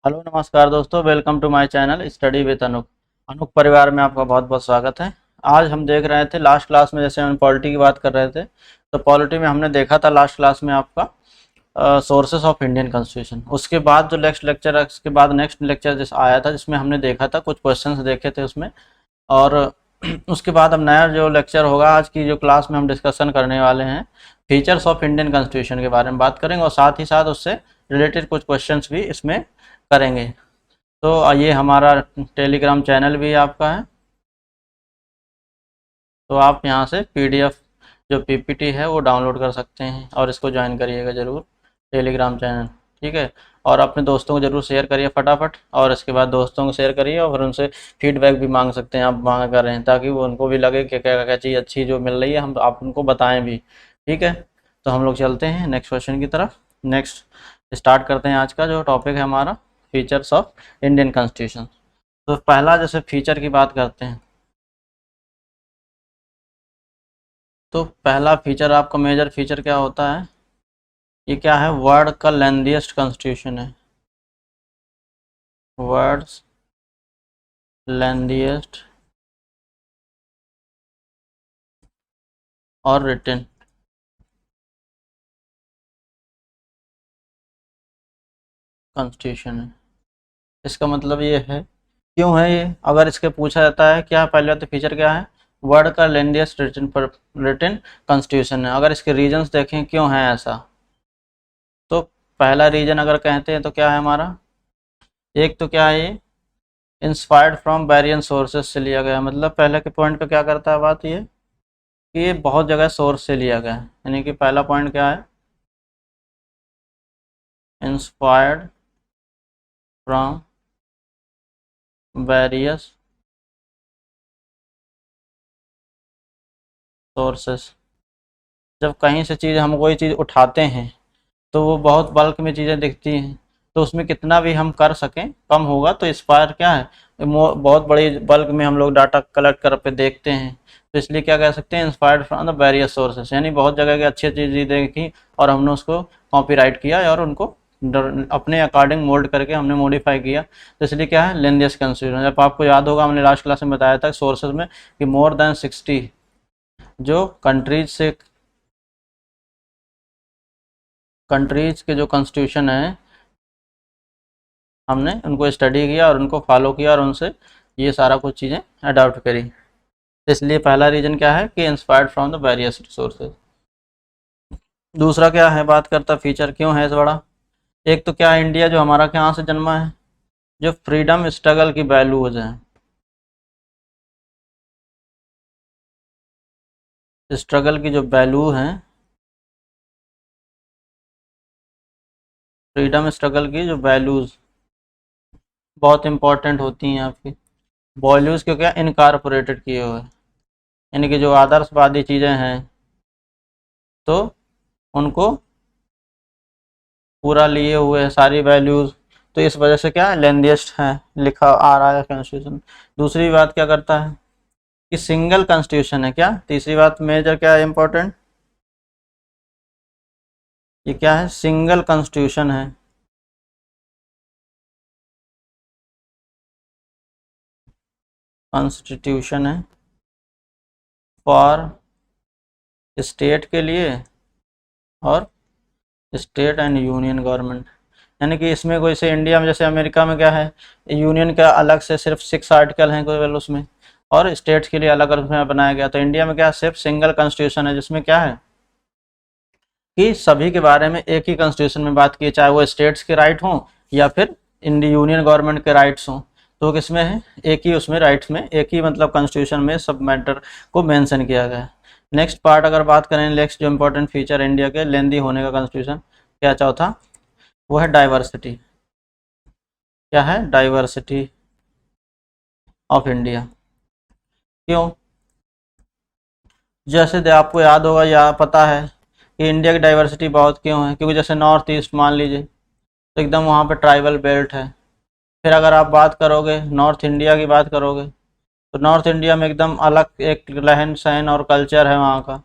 Hello नमस्कार दोस्तों, welcome to my channel study with Anuk. Anuk परिवार में आपका बहुत बहुत स्वागत है। आज हम देख रहे थे लास्ट क्लास में, जैसे हम पॉलिटी की बात कर रहे थे, तो पॉलिटी में हमने देखा था लास्ट क्लास में आपका सोर्सेस ऑफ इंडियन कॉन्स्टिट्यूशन। उसके बाद जो नेक्स्ट लेक्चर है, उसके बाद नेक्स्ट लेक्चर जिस आया था जिसमें हमने देखा था कुछ क्वेश्चंस देखे थे उसमें। और उसके बाद अब नया जो लेक्चर होगा, आज की जो क्लास में हम डिस्कशन करने वाले हैं फीचर्स ऑफ इंडियन कॉन्स्टिट्यूशन के बारे में बात करेंगे, और साथ ही साथ उससे रिलेटेड कुछ क्वेश्चंस भी इसमें करेंगे। तो ये हमारा टेलीग्राम चैनल भी आपका है, तो आप यहाँ से पीडीएफ जो पीपीटी है वो डाउनलोड कर सकते हैं और इसको ज्वाइन करिएगा ज़रूर, टेलीग्राम चैनल। ठीक है, और अपने दोस्तों को ज़रूर शेयर करिए फटाफट, और इसके बाद दोस्तों को शेयर करिए और फिर उनसे फीडबैक भी मांग सकते हैं, आप मांग कर रहे हैं, ताकि वो उनको भी लगे कि क्या क्या चीज़ अच्छी जो मिल रही है हम आप उनको बताएं भी। ठीक है, तो हम लोग चलते हैं नेक्स्ट क्वेश्चन की तरफ। नेक्स्ट स्टार्ट करते हैं। आज का जो टॉपिक है हमारा फीचर्स ऑफ इंडियन कॉन्स्टिट्यूशन। तो पहला जैसे फीचर की बात करते हैं, तो पहला फीचर आपका मेजर फीचर क्या होता है, ये क्या है, वर्ल्ड का लेंथीएस्ट कॉन्स्टिट्यूशन है। वर्ल्ड्स लेंथीएस्ट और रिटन कॉन्स्टिट्यूशन है। इसका मतलब ये है, क्यों है ये, अगर इसके पूछा जाता है क्या, पहले तो फीचर क्या है, वर्ल्ड का लेंथीएस्ट रिटन कॉन्स्टिट्यूशन है। अगर इसके रीजंस देखें क्यों है ऐसा, तो पहला रीजन अगर कहते हैं तो क्या है हमारा, एक तो क्या है ये इंस्पायर्ड फ्रॉम वेरियस सोर्सेज से लिया गया है। मतलब पहले के पॉइंट पे क्या करता है बात ये कि ये बहुत जगह सोर्स से लिया गया है, यानी कि पहला पॉइंट क्या है, इंस्पायर्ड फ्रॉम वेरियस सोर्सेस। जब कहीं से चीज़ हम कोई चीज़ उठाते हैं तो वो बहुत बल्क में चीज़ें दिखती हैं, तो उसमें कितना भी हम कर सकें कम होगा। तो इंस्पायर क्या है, बहुत बड़ी बल्क में हम लोग डाटा कलेक्ट कर पे देखते हैं, तो इसलिए क्या कह सकते हैं, inspired from the various sources, यानी बहुत जगह की अच्छी अच्छी चीज़ें देखी और हमने उसको कॉपीराइट किया और उनको अपने अकॉर्डिंग मोल्ड करके हमने मॉडिफाई किया। तो इसलिए क्या है, लेंथीएस्ट कॉन्स्टिट्यूशन। जब आपको याद होगा, हमने लास्ट क्लास में बताया था सोर्सेज में कि मोर देन 60 जो कंट्रीज के जो कॉन्स्टिट्यूशन है, हमने उनको स्टडी किया और उनको फॉलो किया और उनसे ये सारा कुछ चीज़ें अडॉप्ट करी। इसलिए पहला रीज़न क्या है कि inspired from the various resources. दूसरा क्या है, बात करता फीचर क्यों है इस बड़ा, एक तो क्या है, इंडिया जो हमारा कहाँ से जन्मा है, जो फ्रीडम स्ट्रगल की वैल्यूज हैं, स्ट्रगल की जो वैल्यू हैं, फ्रीडम स्ट्रगल की जो वैल्यूज बहुत इंपॉर्टेंट होती हैं आपकी वैल्यूज, क्यों क्या इनकारपोरेटेड किए हुए, यानी कि जो आदर्शवादी चीज़ें हैं तो उनको पूरा लिए हुए हैं सारी वैल्यूज। तो इस वजह से क्या है, लेंथीएस्ट है लिखा आ रहा है कॉन्स्टिट्यूशन। दूसरी बात क्या करता है कि सिंगल कॉन्स्टिट्यूशन है। क्या तीसरी बात मेजर क्या है इंपॉर्टेंट, ये क्या है, सिंगल कॉन्स्टिट्यूशन है। कॉन्स्टिट्यूशन है फॉर स्टेट के लिए और स्टेट एंड यूनियन गवर्नमेंट, यानी कि इसमें कोई से इंडिया में, जैसे अमेरिका में क्या है, यूनियन का अलग से सिर्फ 6 आर्टिकल हैं केवल उसमें, और स्टेट्स के लिए अलग अलग उसमें बनाया गया। तो इंडिया में क्या सिर्फ सिंगल कॉन्स्टिट्यूशन है, जिसमें क्या है कि सभी के बारे में एक ही कॉन्स्टिट्यूशन में बात की, चाहे वो स्टेट्स के राइट हों या फिर इंडियन यूनियन गवर्नमेंट के राइट्स हों, तो किसमें है, एक ही उसमें राइट्स में, एक ही मतलब कॉन्स्टिट्यूशन में सब मैटर को मेंशन किया गया है। नेक्स्ट पार्ट अगर बात करें, नेक्स्ट जो इंपॉर्टेंट फीचर इंडिया के लेंदी होने का कॉन्स्टिट्यूशन, क्या चौथा, वो है डाइवर्सिटी। क्या है, डाइवर्सिटी ऑफ इंडिया। क्यों, जैसे आपको याद होगा या पता है कि इंडिया की डाइवर्सिटी बहुत क्यों है, क्योंकि जैसे नॉर्थ ईस्ट मान लीजिए, तो एकदम वहाँ पे ट्राइबल बेल्ट है। फिर अगर आप बात करोगे नॉर्थ इंडिया की बात करोगे, तो नॉर्थ इंडिया में एकदम अलग एक रहन सहन और कल्चर है वहाँ का।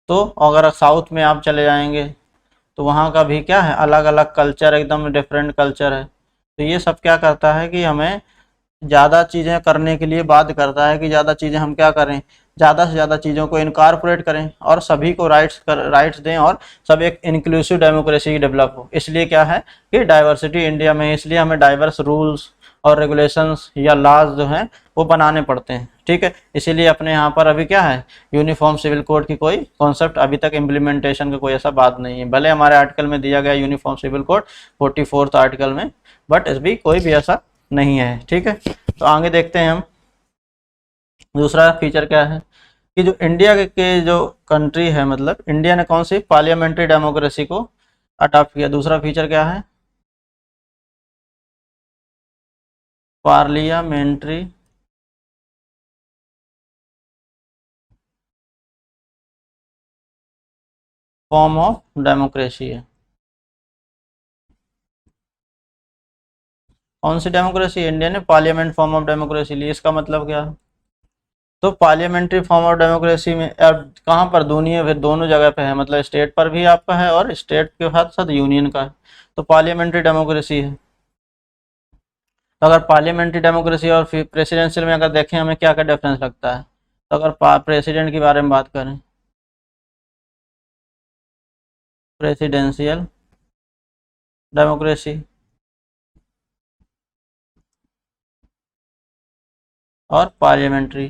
तो अगर साउथ में आप चले जाएंगे तो वहाँ का भी क्या है, अलग अलग कल्चर, एकदम डिफरेंट कल्चर है। तो ये सब क्या करता है कि हमें ज़्यादा चीज़ें करने के लिए बाध्य करता है कि ज़्यादा चीज़ें हम क्या करें, ज़्यादा से ज़्यादा चीज़ों को इनकॉर्पोरेट करें और सभी को राइट्स दें और सब एक इंक्लूसिव डेमोक्रेसी डेवलप हो। इसलिए क्या है कि डाइवर्सिटी इंडिया में, इसलिए हमें डाइवर्स रूल्स और रेगुलेशंस या लॉज जो हैं वो बनाने पड़ते हैं। ठीक है, इसीलिए अपने यहाँ पर अभी क्या है, यूनिफॉर्म सिविल कोड की कोई कॉन्सेप्ट अभी तक इम्प्लीमेंटेशन का कोई ऐसा बात नहीं है। भले हमारे आर्टिकल में दिया गया uniform civil code 44th article में, बट इस भी कोई भी ऐसा नहीं है। ठीक है, तो आगे देखते हैं हम। दूसरा फीचर क्या है कि जो इंडिया के जो कंट्री है, मतलब इंडिया ने कौन सी पार्लियामेंट्री डेमोक्रेसी को अडॉप्ट किया। दूसरा फीचर क्या है, पार्लियामेंट्री फॉर्म ऑफ डेमोक्रेसी है। कौन सी डेमोक्रेसी, इंडिया ने पार्लियामेंट फॉर्म ऑफ डेमोक्रेसी ली। इसका मतलब क्या है, तो पार्लियामेंट्री फॉर्म ऑफ डेमोक्रेसी में अब कहाँ पर, दुनिया फिर दोनों जगह पे है, मतलब स्टेट पर भी आपका है और स्टेट के साथ साथ यूनियन का है। तो पार्लियामेंट्री डेमोक्रेसी है। तो अगर पार्लियामेंट्री डेमोक्रेसी और फिर प्रेसिडेंशियल में अगर देखें हमें क्या क्या डिफरेंस लगता है, तो अगर प्रेसिडेंट के बारे में बात करें, प्रेसिडेंशियल डेमोक्रेसी और पार्लियामेंट्री,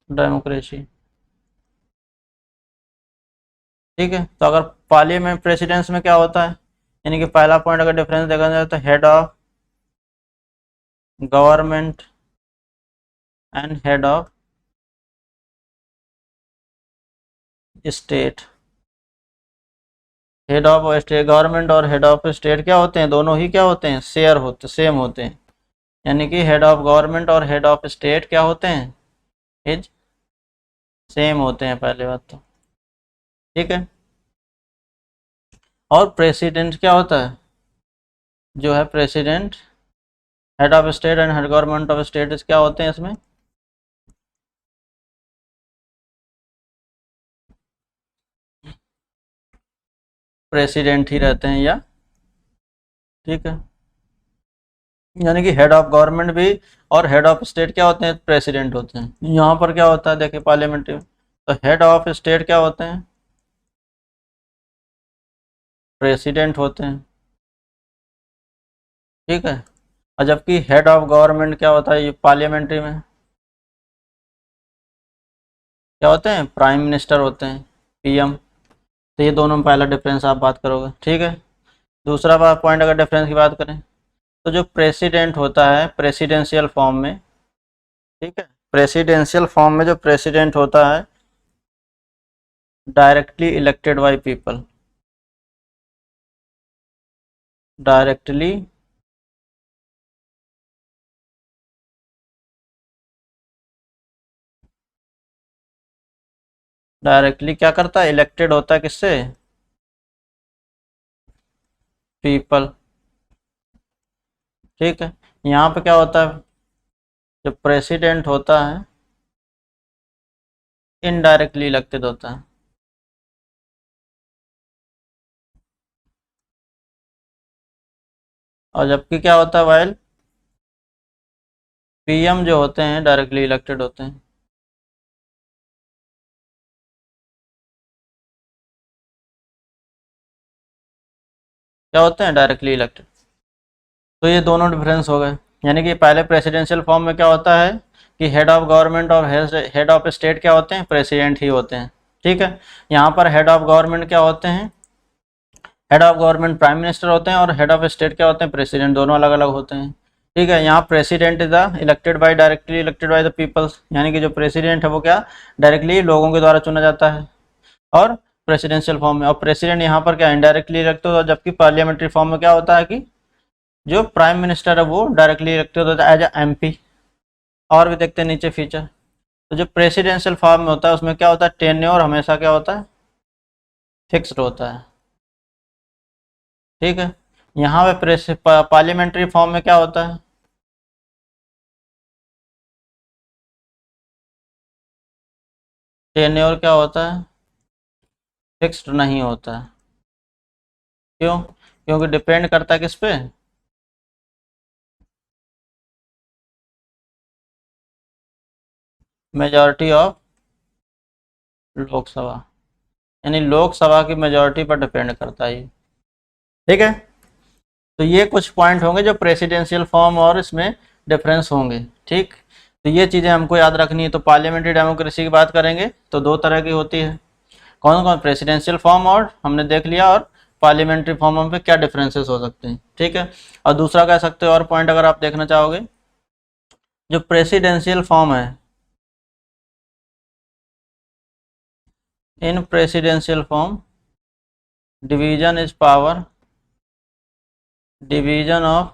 डेमोक्रेसी। ठीक है, तो अगर पार्लियामेंट प्रेसिडेंस में क्या होता है, यानी कि पहला पॉइंट अगर डिफरेंस देखा जाए तो head of government and head of state. Head of state government और हेड ऑफ स्टेट क्या होते हैं, दोनों ही क्या होते हैं, शेयर होते, सेम होते हैं। यानी कि हेड ऑफ गवर्नमेंट और हेड ऑफ स्टेट क्या होते हैं, इज सेम होते हैं, पहले बात तो। ठीक है, और प्रेसिडेंट क्या होता है, जो है president, head of state and head government of state क्या होते हैं इसमें, प्रेसिडेंट ही रहते हैं या। ठीक है, यानी कि हेड ऑफ गवर्नमेंट भी और हेड ऑफ स्टेट क्या होते हैं, प्रेसिडेंट होते हैं। यहाँ पर क्या होता है देखिए पार्लियामेंट्री में, तो हेड ऑफ स्टेट क्या होते हैं, प्रेसिडेंट होते हैं। ठीक है, और जबकि हेड ऑफ गवर्नमेंट क्या होता है ये पार्लियामेंट्री में, क्या होते हैं, प्राइम मिनिस्टर होते हैं, पीएम। तो ये दोनों में पहला डिफरेंस आप बात करोगे। ठीक है, दूसरा पॉइंट अगर डिफरेंस की बात करें, तो जो प्रेसिडेंट होता है प्रेसिडेंशियल फॉर्म में, ठीक है, प्रेसिडेंशियल फॉर्म में जो प्रेसिडेंट होता है directly elected by people, directly directly क्या करता है, इलेक्टेड होता है किससे, पीपल। ठीक है, यहाँ पे क्या होता है, जो प्रेसिडेंट होता है इनडायरेक्टली इलेक्टेड होता है। और जबकि क्या होता है, वाइल पीएम जो होते हैं डायरेक्टली इलेक्टेड होते हैं। क्या होते हैं, डायरेक्टली इलेक्टेड। तो ये दोनों डिफरेंस हो गए। यानी कि पहले प्रेसिडेंशियल फॉर्म में क्या होता है कि हेड ऑफ गवर्नमेंट और हेड ऑफ स्टेट क्या होते हैं, प्रेसिडेंट ही होते हैं। ठीक है, यहाँ पर हेड ऑफ गवर्नमेंट क्या होते हैं, head of government prime minister होते हैं और हेड ऑफ स्टेट क्या होते हैं, प्रेसिडेंट, दोनों अलग अलग होते हैं। ठीक है, यहाँ president is the elected by directly elected by the peoples, यानी कि जो प्रेसिडेंट है वो क्या डायरेक्टली लोगों के द्वारा चुना जाता है और प्रेसिडेंशियल फॉर्म में। और प्रेसिडेंट यहाँ पर क्या इनडायरेक्टली इलेक्टेड होता है, जबकि पार्लियामेंट्री फॉर्म में क्या होता है कि जो प्राइम मिनिस्टर है वो डायरेक्टली इलेक्टेड होता है एज ए एमपी। और भी देखते हैं नीचे फीचर। तो जो प्रेसिडेंशियल फॉर्म में होता है उसमें क्या होता है, टेन्योर हमेशा क्या होता है, फिक्स्ड होता है। ठीक है, यहाँ पे पार्लियामेंट्री फॉर्म में क्या होता है, टेन्योर क्या होता है, फिक्स्ड नहीं होता है। क्यों? क्योंकि डिपेंड करता है किस पे? मेजॉरिटी ऑफ लोकसभा, यानी लोकसभा की मेजॉरिटी पर डिपेंड करता है ये। ठीक है, तो ये कुछ पॉइंट होंगे जो प्रेसिडेंशियल फॉर्म और इसमें डिफरेंस होंगे। ठीक, तो ये चीज़ें हमको याद रखनी है। तो पार्लियामेंट्री डेमोक्रेसी की बात करेंगे तो दो तरह की होती है। कौन कौन? प्रेसिडेंशियल फॉर्म और हमने देख लिया, और पार्लियामेंट्री फॉर्म में क्या डिफरेंसेस हो सकते हैं। ठीक है, और दूसरा कह सकते हो और पॉइंट अगर आप देखना चाहोगे, जो प्रेसिडेंशियल फॉर्म है, in presidential form division is power, division of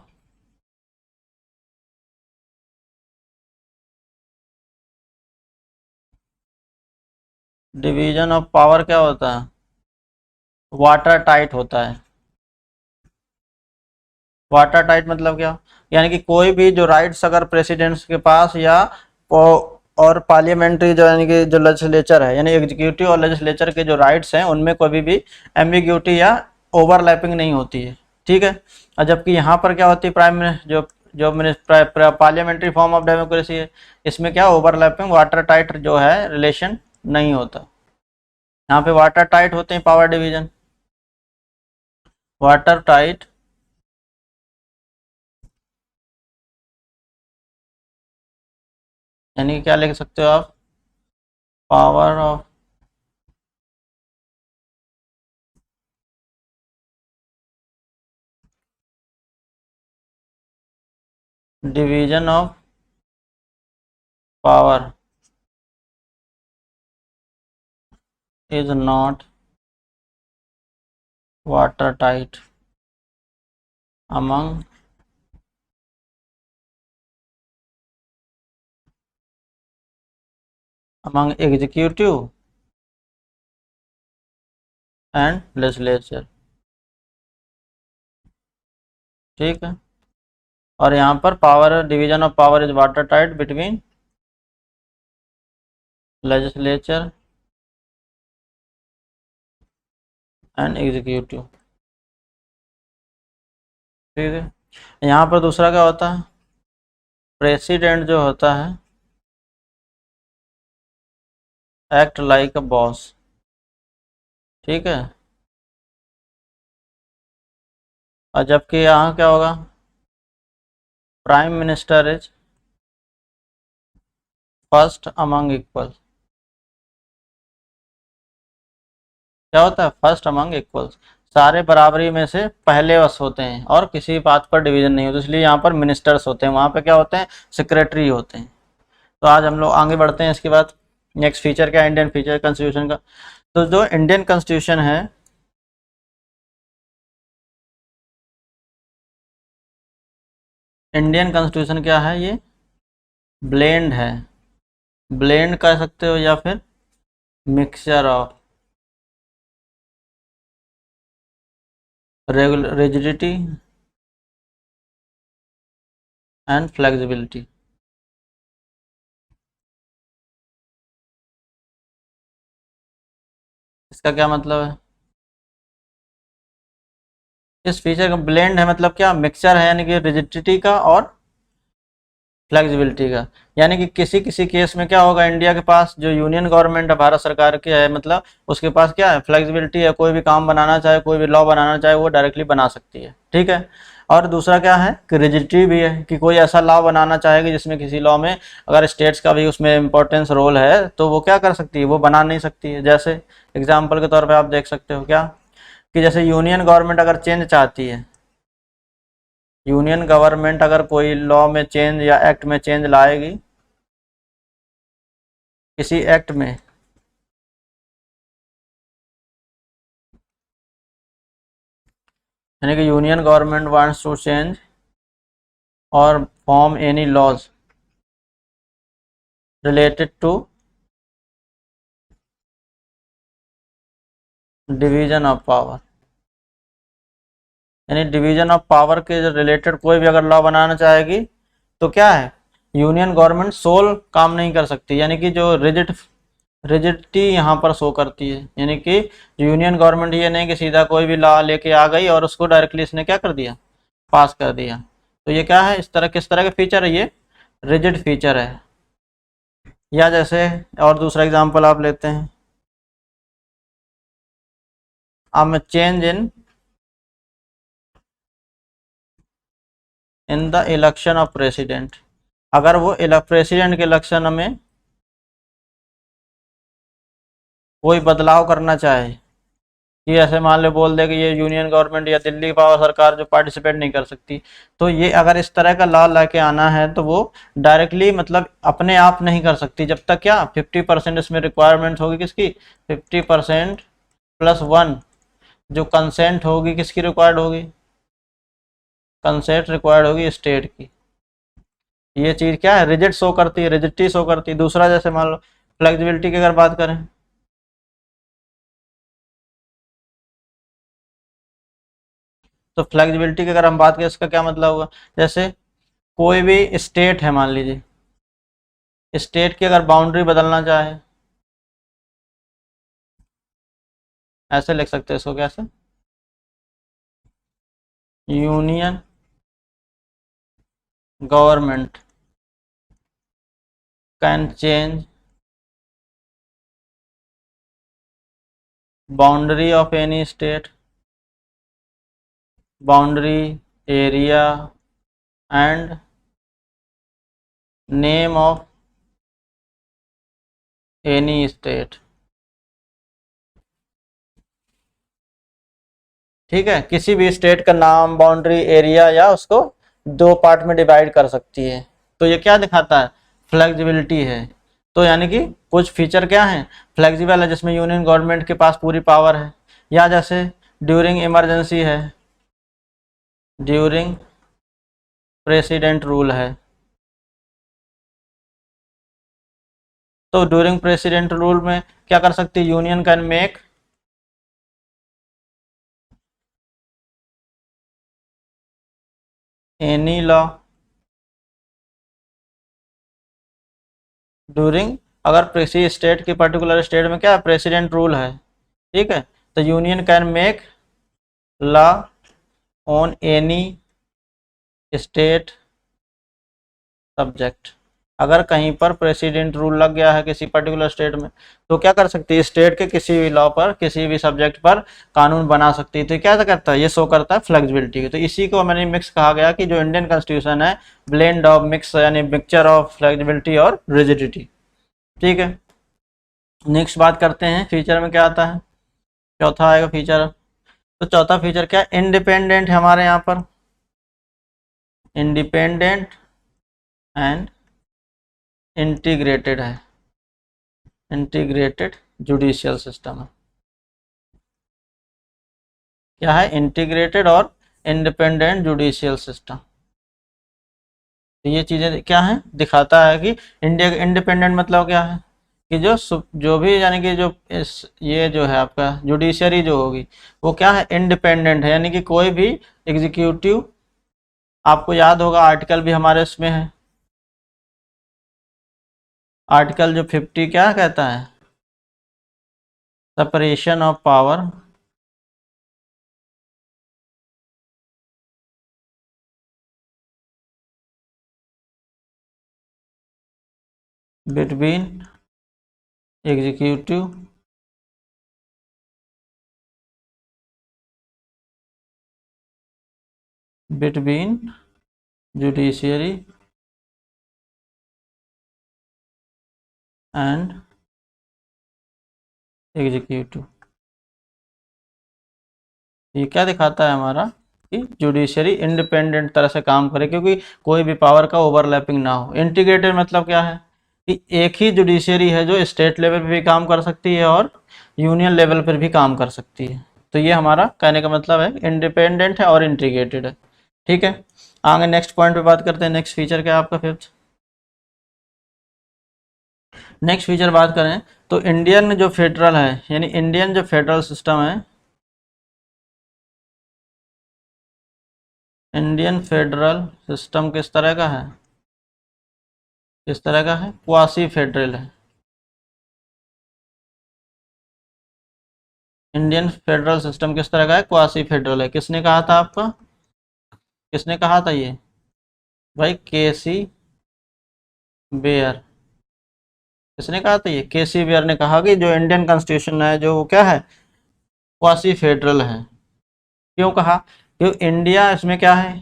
division of power क्या होता है? वाटर टाइट होता है। वाटर टाइट मतलब क्या? यानी कि कोई भी जो राइट्स अगर प्रेसिडेंट्स के पास या और पार्लियामेंट्री जो यानी कि जो लेजिस्लेचर है, यानी एग्जीक्यूटिव और लेजिस्लेचर के जो राइट्स हैं उनमें कभी भी एम्बिग्यूटी या ओवरलैपिंग नहीं होती है। ठीक है, और जबकि यहाँ पर क्या होती है, प्राइम जो जो पार्लियामेंट्री फॉर्म ऑफ डेमोक्रेसी है, इसमें क्या ओवरलैपिंग वाटर टाइट जो है रिलेशन नहीं होता। यहाँ पे वाटर टाइट होते हैं पावर डिवीजन, वाटर टाइट यानी क्या लिख सकते हो आप? Power of division of power is not water tight among executive and legislature। ठीक है, और यहाँ पर power division of power is water tight between legislature and executive. ठीक है, यहाँ पर दूसरा क्या होता है? प्रेसिडेंट जो होता है एक्ट लाइक अ बॉस। ठीक है, और जबकि यहाँ क्या होगा? Prime minister is first among equal. क्या होता है? फर्स्ट अमंग इक्वल्स, सारे बराबरी में से पहले वस होते हैं और किसी बात पर डिवीजन नहीं होता, इसलिए यहाँ पर मिनिस्टर्स होते हैं, वहाँ पे क्या होते हैं? सेक्रेटरी होते हैं। तो आज हम लोग आगे बढ़ते हैं। इसके बाद नेक्स्ट फीचर क्या है? इंडियन फीचर कॉन्स्टिट्यूशन का। तो जो इंडियन कॉन्स्टिट्यूशन है, इंडियन कॉन्स्टिट्यूशन क्या है? ये ब्लेंड है, ब्लेंड कह सकते हो या फिर mixture of rigidity and flexibility. इसका क्या मतलब है? इस फीचर का ब्लेंड है मतलब क्या? मिक्सचर है, यानी कि रिजिडिटी का और फ्लेक्सिबिलिटी का। यानी कि किसी किसी केस में क्या होगा, इंडिया के पास जो यूनियन गवर्नमेंट है, भारत सरकार की है, मतलब उसके पास क्या है? फ्लेक्सिबिलिटी है, कोई भी काम बनाना चाहे, कोई भी लॉ बनाना चाहे वो डायरेक्टली बना सकती है। ठीक है, और दूसरा क्या है कि रिजिडिटी भी है, कि कोई ऐसा लॉ बनाना चाहेगी जिसमें किसी लॉ में अगर स्टेट्स का भी उसमें इम्पोर्टेंस रोल है तो वो क्या कर सकती है? वो बना नहीं सकती है। जैसे एग्जाम्पल के तौर पर आप देख सकते हो क्या, कि जैसे यूनियन गवर्नमेंट अगर चेंज चाहती है, यूनियन गवर्नमेंट अगर कोई लॉ में चेंज या एक्ट में चेंज लाएगी, किसी एक्ट में, यानी कि union government wants to change और form any laws related to division of power, यानी डिवीजन ऑफ पावर के रिलेटेड कोई भी अगर लॉ बनाना चाहेगी तो क्या है? यूनियन गवर्नमेंट सोल काम नहीं कर सकती, यानी कि जो रिजिड रिजिडिटी यहाँ पर शो करती है, यानी कि यूनियन गवर्नमेंट ये नहीं कि सीधा कोई भी लॉ लेके आ गई और उसको डायरेक्टली इसने क्या कर दिया, पास कर दिया। तो ये क्या है, इस तरह किस तरह का फीचर है, ये रिजिड फीचर है। या जैसे और दूसरा एग्जांपल आप लेते हैं, अब change in the election of president, अगर वो प्रेसिडेंट के इलेक्शन में कोई बदलाव करना चाहे, कि ऐसे मान लो बोल दे कि ये यूनियन गवर्नमेंट या दिल्ली पावर सरकार जो पार्टिसिपेट नहीं कर सकती, तो ये अगर इस तरह का लॉ लेके आना है तो वो डायरेक्टली मतलब अपने आप नहीं कर सकती, जब तक क्या 50% इसमें रिक्वायरमेंट होगी किसकी, 50% प्लस 1 जो कंसेंट होगी किसकी रिक्वायर्ड होगी, कंसेंट रिक्वायर्ड होगी स्टेट की। ये चीज़ क्या है, रिजिड शो करती है, रिजिडिटी शो करती है। दूसरा जैसे मान लो फ्लेक्सिबिलिटी की अगर बात करें, तो फ्लेक्सिबिलिटी की अगर हम बात करें इसका क्या मतलब हुआ, जैसे कोई भी स्टेट है मान लीजिए, स्टेट की अगर बाउंड्री बदलना चाहे, ऐसे लिख सकते हैं इसको, कैसे, union government can change boundary of any state, boundary, area and name of any state. ठीक है, किसी भी स्टेट का नाम, बाउंड्री, एरिया, या उसको दो पार्ट में डिवाइड कर सकती है। तो ये क्या दिखाता है, फ्लेक्सिबिलिटी है। तो यानी कि कुछ फीचर क्या है, फ्लेक्सिबल है, जिसमें यूनियन गवर्नमेंट के पास पूरी पावर है। या जैसे ड्यूरिंग इमरजेंसी है, ड्यूरिंग प्रेसिडेंट रूल है, तो ड्यूरिंग प्रेसिडेंट रूल में क्या कर सकती है, union can make any law during, अगर किसी स्टेट की पर्टिकुलर स्टेट में क्या प्रेसिडेंट रूल है, ठीक है, तो union can make law on any state subject. अगर कहीं पर प्रेसिडेंट रूल लग गया है किसी पर्टिकुलर स्टेट में, तो क्या कर सकती है, स्टेट के किसी भी लॉ पर, किसी भी सब्जेक्ट पर कानून बना सकती है। तो क्या करता है, ये शो करता है फ्लेक्सिबिलिटी की। तो इसी को मैंने मिक्स कहा गया कि जो इंडियन कॉन्स्टिट्यूशन है, ब्लेंड ऑफ मिक्स, यानी मिक्सचर ऑफ फ्लेक्सिबिलिटी और रिजिडिटी। ठीक है, नेक्स्ट बात करते हैं फीचर में क्या आता है, चौथा आएगा फीचर। तो चौथा फीचर क्या, इंडिपेंडेंट है हमारे यहाँ पर, इंडिपेंडेंट एंड इंटीग्रेटेड है, इंटीग्रेटेड जुडिशियल सिस्टम है। क्या है, इंटीग्रेटेड और इंडिपेंडेंट जुडिशियल सिस्टम। तो ये चीज़ें क्या है, दिखाता है कि इंडिया इंडिपेंडेंट मतलब क्या है, कि जो भी यानी कि जो ये जो है आपका जुडिशरी जो होगी वो क्या है, इंडिपेंडेंट है, यानी कि कोई भी एग्जीक्यूटिव, आपको याद होगा आर्टिकल भी हमारे इसमें है, आर्टिकल जो 50 क्या कहता है, separation of power between executive between judiciary and executive. ये क्या दिखाता है हमारा, कि जुडिशरी इंडिपेंडेंट तरह से काम करे, क्योंकि कोई भी पावर का ओवरलैपिंग ना हो। इंटीग्रेटेड मतलब क्या है, कि एक ही जुडिशरी है जो स्टेट लेवल पे भी काम कर सकती है और यूनियन लेवल पर भी काम कर सकती है। तो ये हमारा कहने का मतलब है, इंडिपेंडेंट है और इंटीग्रेटेड है। ठीक है, आगे नेक्स्ट पॉइंट पे बात करते हैं। नेक्स्ट फीचर क्या है आपका, फिफ्थ। नेक्स्ट फीचर बात करें तो इंडियन जो फेडरल है, यानी इंडियन जो फेडरल सिस्टम है, इंडियन फेडरल सिस्टम किस तरह का है, किस तरह का है, क्वासी फेडरल है। इंडियन फेडरल सिस्टम किस तरह का है? क्वासी फेडरल है। किसने कहा था आपका? किसने कहा था ये? भाई केसी बेयर। किसने कहा था? ये केसी बेयर ने कहा कि जो इंडियन कॉन्स्टिट्यूशन है जो वो क्या है? क्वासी फेडरल है। क्यों कहा? क्योंकि इंडिया इसमें क्या है,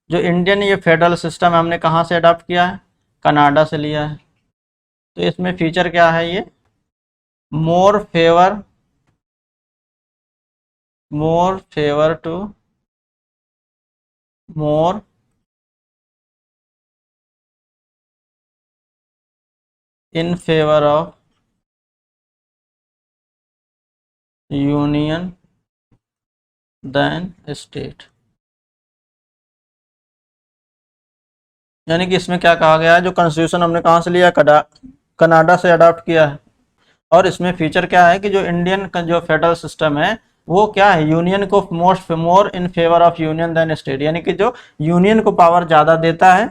जो इंडियन ये फेडरल सिस्टम है हमने कहाँ से अडॉप्ट किया है? कनाडा से लिया है। तो इसमें फीचर क्या है? ये more favour, more favour to, more in favour of union than state. यानी कि इसमें क्या कहा गया है, जो कॉन्स्टिट्यूशन हमने कहाँ से लिया? कनाडा से अडॉप्ट किया है। और इसमें फीचर क्या है कि जो इंडियन का जो फेडरल सिस्टम है वो क्या है? यूनियन को more in favour of union than state, यानी कि जो यूनियन को पावर ज़्यादा देता है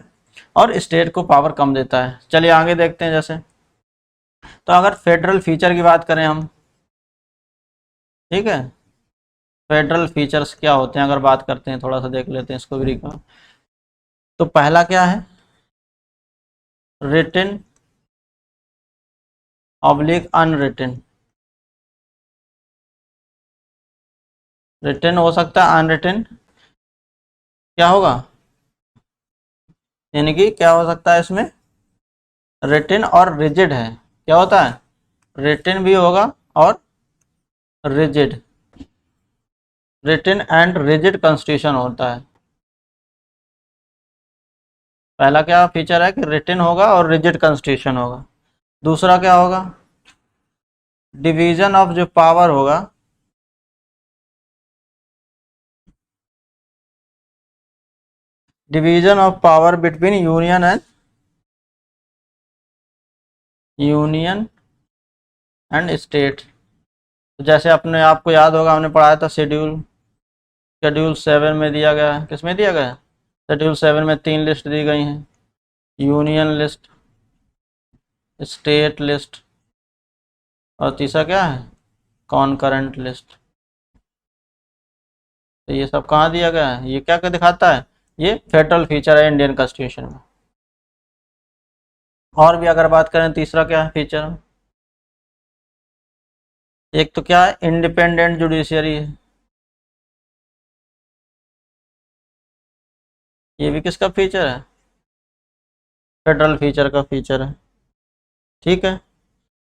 और स्टेट को पावर कम देता है। चलिए आगे देखते हैं। जैसे तो अगर फेडरल फीचर की बात करें हम, ठीक है, फेडरल फीचर्स क्या होते हैं अगर बात करते हैं, थोड़ा सा देख लेते हैं इसको भी रिकॉर्ड। तो पहला क्या है? Written oblique unwritten. रिटन हो सकता है, अनरिटन क्या होगा? यानी कि क्या हो सकता है इसमें? रिटन और रिजिड है। क्या होता है? रिटन भी होगा और rigid. Written and rigid constitution होता है। पहला क्या फीचर है कि रिटन होगा और रिजिड कॉन्स्टिट्यूशन होगा। दूसरा क्या होगा? डिवीजन ऑफ जो पावर होगा, division of power between union and state. जैसे अपने आपको याद होगा हमने पढ़ाया था शेड्यूल, शेड्यूल 7 में दिया गया है। किस में दिया गया है? शेड्यूल 7 में 3 लिस्ट दी गई हैं, यूनियन लिस्ट, स्टेट लिस्ट और तीसरा क्या है? कॉनकरेंट लिस्ट। तो ये सब कहाँ दिया गया है? ये क्या क्या दिखाता है? ये फेडरल फीचर है इंडियन कॉन्स्टिट्यूशन में। और भी अगर बात करें तीसरा क्या है फीचर? एक तो क्या है? इंडिपेंडेंट जुडिशियरी है। ये भी किसका फीचर है? फेडरल फीचर का फीचर है। ठीक है।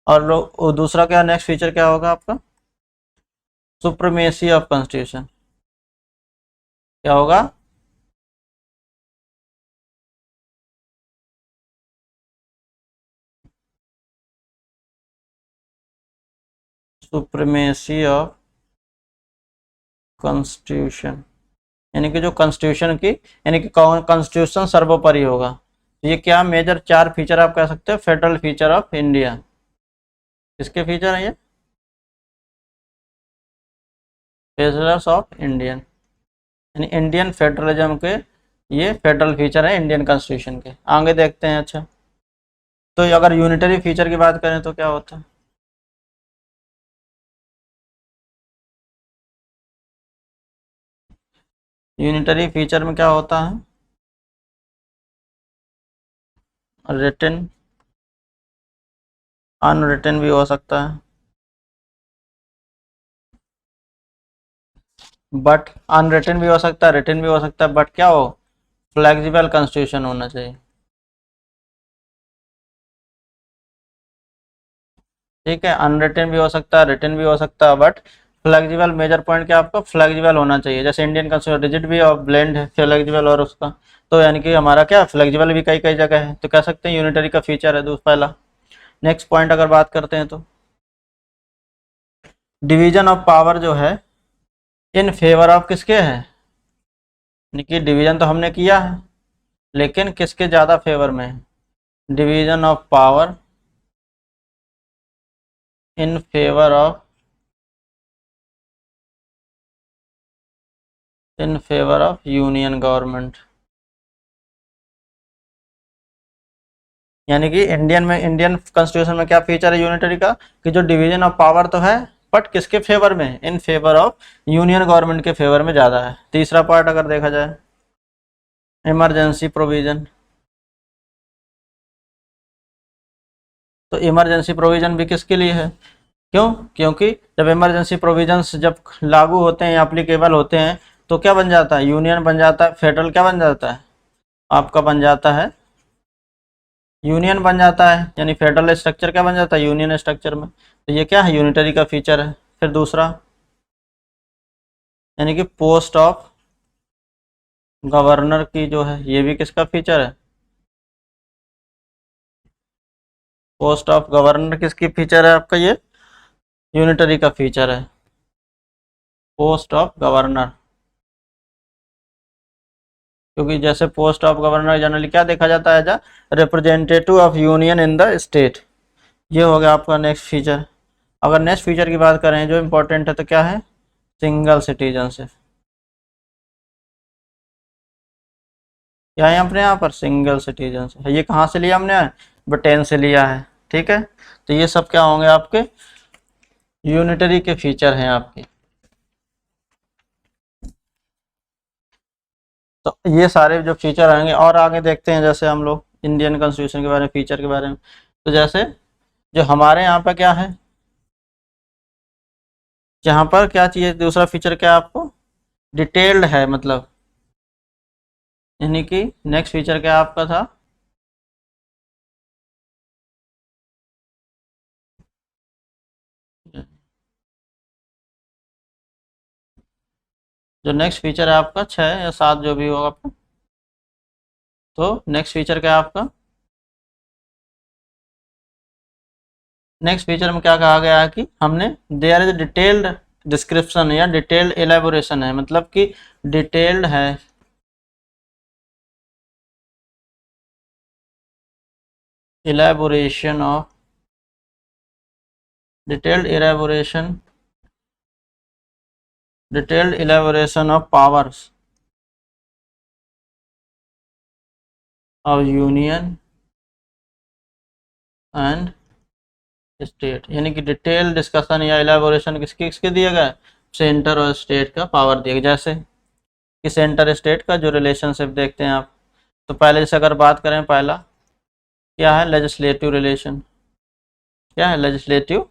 और लोग दूसरा क्या, नेक्स्ट फीचर क्या होगा आपका? Supremacy of constitution. क्या होगा? सुप्रीमेसी ऑफ कॉन्स्टिट्यूशन, यानी कि जो कॉन्स्टिट्यूशन की, यानी कि कॉन्स्टिट्यूशन सर्वोपरि होगा। तो ये क्या मेजर 4 फीचर आप कह सकते हो फेडरल फीचर ऑफ इंडिया। किसके फीचर है ये? फेडरल्स ऑफ इंडियन, यानी इंडियन फेडरलिज्म के ये फेडरल फीचर है इंडियन कॉन्स्टिट्यूशन के। आगे देखते हैं। अच्छा, तो अगर यूनिटरी फीचर की बात करें तो क्या होता है? यूनिटरी फीचर में क्या होता है? रिटन, अनरिटन भी हो सकता है, बट अनरिटन भी हो सकता है, रिटन भी हो सकता है, बट क्या हो? फ्लेक्सिबल कॉन्स्टिट्यूशन होना चाहिए। ठीक है, अनरिटन भी हो सकता है, रिटन भी हो सकता है, बट फ्लेक्सिबल, मेजर पॉइंट क्या आपका? फ्लेक्सिबल होना चाहिए। जैसे इंडियन कॉन्स्टिट्यूशन रिजिड भी और ब्लेंड है, फ्लेक्सिबल और उसका, तो यानी कि हमारा क्या फ्लेक्सिबल भी कई कई जगह है, तो कह सकते हैं यूनिटरी का फीचर है पहला। नेक्स्ट पॉइंट अगर बात करते हैं तो डिवीजन ऑफ पावर जो है इन फेवर ऑफ किसके है? यानी कि डिवीजन तो हमने किया है लेकिन किसके ज़्यादा फेवर में है? Division of power in favour of, in favour of union government. यानी कि इंडियन कॉन्स्टिट्यूशन में क्या फीचर है यूनिटरी का कि जो डिवीजन ऑफ पावर तो है बट किसके फेवर में, इन फेवर ऑफ यूनियन गवर्नमेंट के फेवर में ज़्यादा है। तीसरा पार्ट अगर देखा जाए इमरजेंसी प्रोविज़न, तो इमरजेंसी प्रोविज़न भी किसके लिए है, क्यों, क्योंकि जब इमरजेंसी प्रोविजंस जब लागू होते हैं, एप्लीकेबल होते हैं, तो क्या बन जाता है, यूनियन बन जाता है, फेडरल क्या बन जाता है, आपका बन जाता है यूनियन बन जाता है, यानी फेडरल स्ट्रक्चर क्या बन जाता है, यूनियन स्ट्रक्चर में। तो ये क्या है, यूनिटरी का फीचर है। फिर दूसरा यानी कि पोस्ट ऑफ गवर्नर की जो है, ये भी किसका फीचर है, पोस्ट ऑफ गवर्नर किसकी फीचर है, आपका ये यूनिटरी का फीचर है, पोस्ट ऑफ गवर्नर। क्योंकि जैसे पोस्ट ऑफ गवर्नर जनरली क्या देखा जाता है, as representative of union in the state. ये हो गया आपका नेक्स्ट फीचर। अगर नेक्स्ट फीचर की बात करें जो इम्पोर्टेंट है, तो क्या है, सिंगल सिटीजनशिप। क्या है अपने यहाँ पर, सिंगल सिटीजनशिप है। ये कहाँ से लिया हमने, ब्रिटेन से लिया है, ठीक है। तो ये सब क्या होंगे, आपके यूनिटरी के फीचर हैं आपके। तो ये सारे जो फीचर आएंगे, और आगे देखते हैं जैसे हम लोग इंडियन कॉन्स्टिट्यूशन के बारे में, फीचर के बारे में। तो जैसे जो हमारे यहाँ पर क्या है, यहाँ पर क्या चाहिए, दूसरा फीचर क्या है आपको, डिटेल्ड है, मतलब यानी कि नेक्स्ट फीचर क्या आपका था, जो नेक्स्ट फीचर है आपका 6 या 7 जो भी होगा आपका। तो नेक्स्ट फीचर क्या है आपका, नेक्स्ट फीचर में क्या कहा गया है कि हमने देयर इज डिटेल्ड डिस्क्रिप्शन या डिटेल्ड एलेबोरेशन है, मतलब कि डिटेल्ड है, elaboration of detailed elaboration of powers of union and state, यानी कि डिटेल डिस्कशन या एलाबोरेशन किसके किसके दिया गया है, सेंटर और स्टेट का पावर दिया गया। जैसे कि सेंटर स्टेट का जो रिलेशनशिप देखते हैं आप, तो पहले जैसे अगर बात करें, पहला क्या है, लेजिस्लेटिव रिलेशन, क्या है legislative,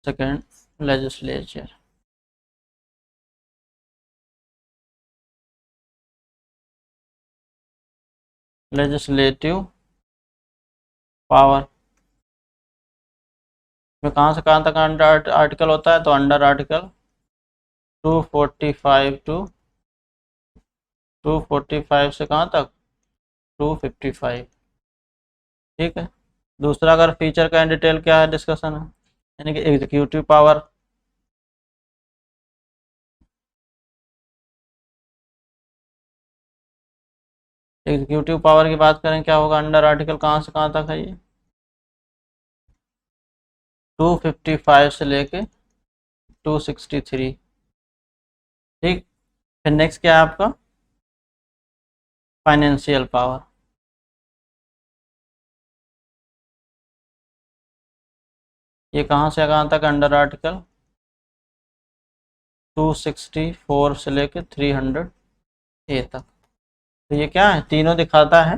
second legislature, legislative power में कहाँ से कहाँ तक अंडर आर्टिकल होता है, तो अंडर आर्टिकल 245 टू 245 से कहाँ तक 255, ठीक है। दूसरा अगर फीचर का इन डिटेल क्या है, डिस्कशन है, यानी कि एग्जीक्यूटिव पावर, एग्जीक्यूटिव पावर की बात करें क्या होगा, अंडर आर्टिकल कहाँ से कहाँ तक है ये, 255 से लेके 263, ठीक। फिर नेक्स्ट क्या है आपका, फाइनेंशियल पावर, ये कहाँ से कहाँ तक, अंडर आर्टिकल 264 से लेके 300 तक। तो ये क्या है, तीनों दिखाता है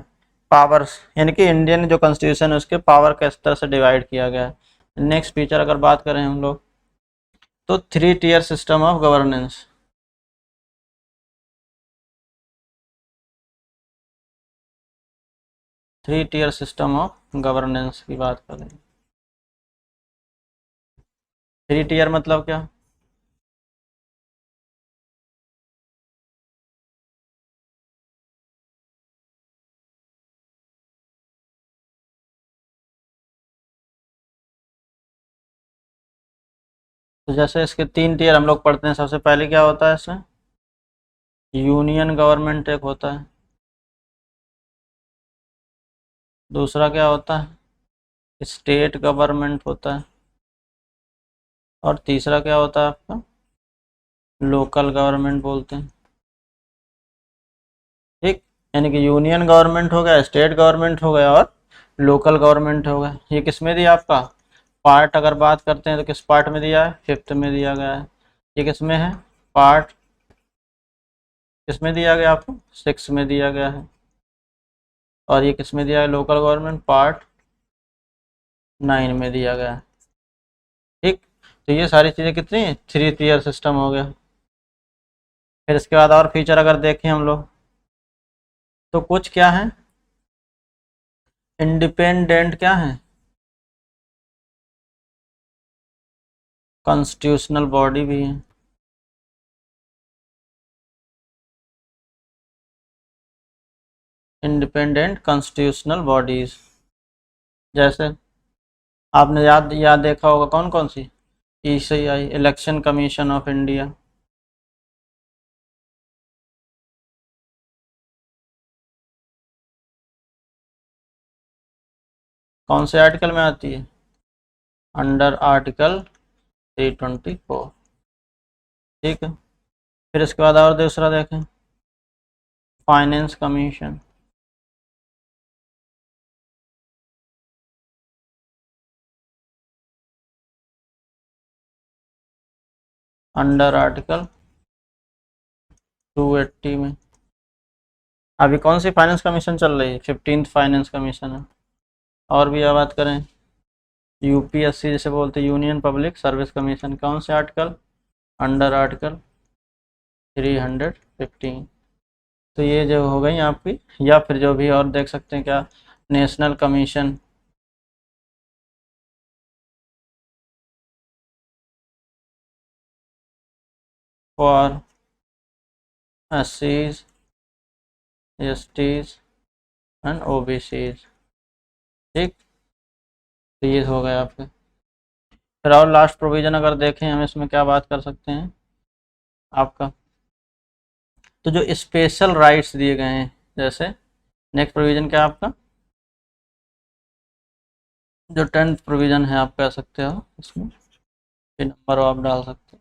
पावर्स, यानी कि इंडियन जो कॉन्स्टिट्यूशन है उसके पावर किस तरह से डिवाइड किया गया है। नेक्स्ट फीचर अगर बात करें हम लोग, तो 3 tier system of governance, three tier system of governance की बात करें। 3 टियर मतलब क्या, तो जैसे इसके 3 टियर हम लोग पढ़ते हैं। सबसे पहले क्या होता है इसमें, यूनियन गवर्नमेंट एक होता है, दूसरा क्या होता है, स्टेट गवर्नमेंट होता है, और तीसरा क्या होता है आपका, लोकल गवर्नमेंट बोलते हैं, ठीक। यानी कि यूनियन गवर्नमेंट हो गया, स्टेट गवर्नमेंट हो गया, और लोकल गवर्नमेंट होगा। ये किस में दिया आपका पार्ट, अगर बात करते हैं तो किस पार्ट में दिया है, 5th में दिया गया है। ये किस में है पार्ट, किस में दिया गया आपको 6 में दिया गया है। और ये किस में दिया है लोकल गवर्नमेंट पार्ट 9 में दिया गया है। ठीक, तो ये सारी चीज़ें कितनी 3 टियर सिस्टम हो गया। फिर इसके बाद और फीचर अगर देखें हम लोग तो कुछ क्या है, इंडिपेंडेंट क्या है, कॉन्स्टिट्यूशनल बॉडी भी है। इंडिपेंडेंट कॉन्स्टिट्यूशनल बॉडीज, जैसे आपने याद याद देखा होगा कौन कौन सी, ECI election commission of India, कौन से आर्टिकल में आती है, अंडर आर्टिकल 324। ठीक है, फिर इसके बाद और दूसरा देखें, फाइनेंस कमीशन, अंडर आर्टिकल 280 में। अभी कौन सी फाइनेंस कमीशन चल रही है, 15th फाइनेंस कमीशन है। और भी बात करें, UPSC जैसे बोलते हैं, यूनियन पब्लिक सर्विस कमीशन, कौन से आर्टिकल, अंडर आर्टिकल 315। तो ये जो हो गई आपकी, या फिर जो भी और देख सकते हैं क्या, national commission, for SCs STs and OBCs। ठीक, तो ये हो गया आपके। फिर और लास्ट प्रोविज़न अगर देखें हम इसमें क्या बात कर सकते हैं आपका, तो जो स्पेशल राइट्स दिए गए हैं, जैसे नेक्स्ट प्रोविज़न क्या है आपका, जो 10th प्रोविज़न है आप कह सकते हो, इसमें ये नंबर आप डाल सकते हो,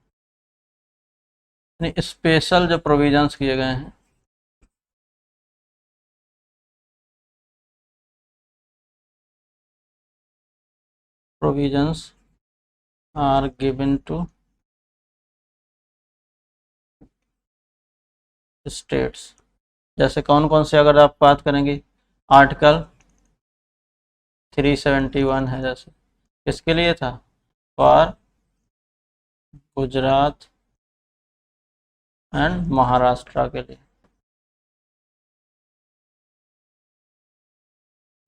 स्पेशल जो प्रोविज़न्स किए गए हैं, provisions are given to states। जैसे कौन कौन से अगर आप बात करेंगे, आर्टिकल 371 है, जैसे किसके लिए था, फॉर गुजरात एंड महाराष्ट्र के लिए।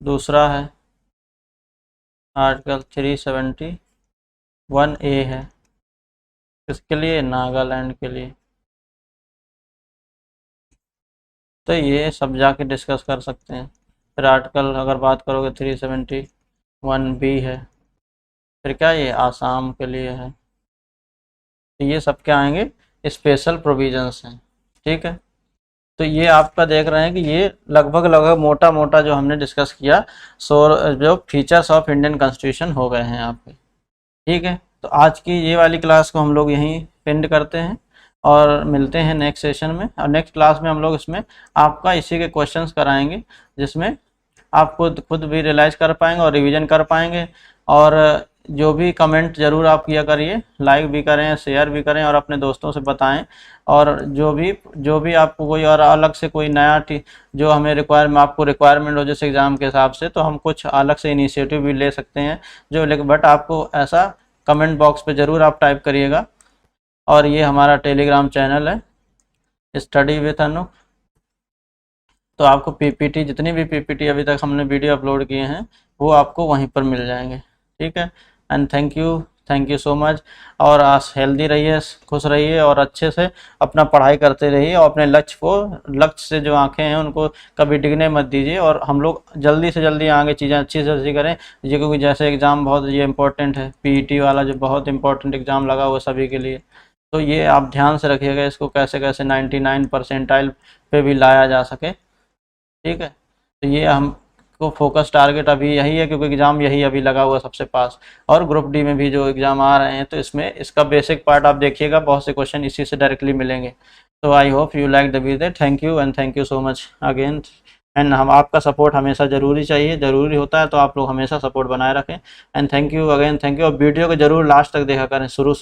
दूसरा है आर्टिकल 371A है, किसके लिए, नागालैंड के लिए। तो ये सब जाके डिस्कस कर सकते हैं। फिर आर्टिकल अगर बात करोगे 371B है, फिर क्या ये आसाम के लिए है। तो ये सब क्या आएंगे, स्पेशल प्रोविजंस हैं। ठीक है, तो ये आपका देख रहे हैं कि ये लगभग लगभग मोटा मोटा जो हमने डिस्कस किया, सो जो फीचर्स ऑफ इंडियन कॉन्स्टिट्यूशन हो गए हैं आपके। ठीक है, तो आज की ये वाली क्लास को हम लोग यहीं एंड करते हैं और मिलते हैं नेक्स्ट सेशन में। और नेक्स्ट क्लास में हम लोग इसमें आपका इसी के क्वेश्चंस कराएंगे, जिसमें आप खुद भी रियलाइज़ कर पाएंगे और रिवीजन कर पाएंगे। और जो भी कमेंट ज़रूर आप किया करिए, लाइक भी करें, शेयर भी करें और अपने दोस्तों से बताएं। और जो भी आपको कोई और अलग से कोई नया जो हमें आपको रिक्वायरमेंट हो जैसे एग्ज़ाम के हिसाब से, तो हम कुछ अलग से इनिशिएटिव भी ले सकते हैं जो, लेकिन बट आपको ऐसा कमेंट बॉक्स पे ज़रूर आप टाइप करिएगा। और ये हमारा टेलीग्राम चैनल है, स्टडी विथ अनु। तो आपको PPT, जितनी भी PPT अभी तक हमने वीडियो अपलोड किए हैं, वो आपको वहीं पर मिल जाएंगे। ठीक है, and thank you so much. और आज हेल्दी रहिए, खुश रहिए और अच्छे से अपना पढ़ाई करते रहिए, और अपने लक्ष्य से जो आंखें हैं उनको कभी डिगने मत दीजिए। और हम लोग जल्दी से जल्दी आगे चीज़ें अच्छी से अच्छी करें, ये क्योंकि जैसे एग्ज़ाम बहुत ये इंपॉर्टेंट है, PET वाला जो बहुत इंपॉर्टेंट एग्ज़ाम लगा हुआ सभी के लिए। तो ये आप ध्यान से रखिएगा, इसको कैसे कैसे 99 परसेंटाइल पे भी लाया जा सके। ठीक है, तो ये हमको फोकस टारगेट अभी यही है, क्योंकि एग्ज़ाम यही अभी लगा हुआ सबसे पास। और ग्रुप डी में भी जो एग्ज़ाम आ रहे हैं, तो इसमें इसका बेसिक पार्ट आप देखिएगा, बहुत से क्वेश्चन इसी से डायरेक्टली मिलेंगे। तो I hope you like the video. Thank you and thank you so much again. And हम आपका सपोर्ट हमेशा ज़रूरी चाहिए, ज़रूरी होता है, तो आप लोग हमेशा सपोर्ट बनाए रखें। And thank you again, thank you. और वीडियो को जरूर लास्ट तक देखा करें, शुरू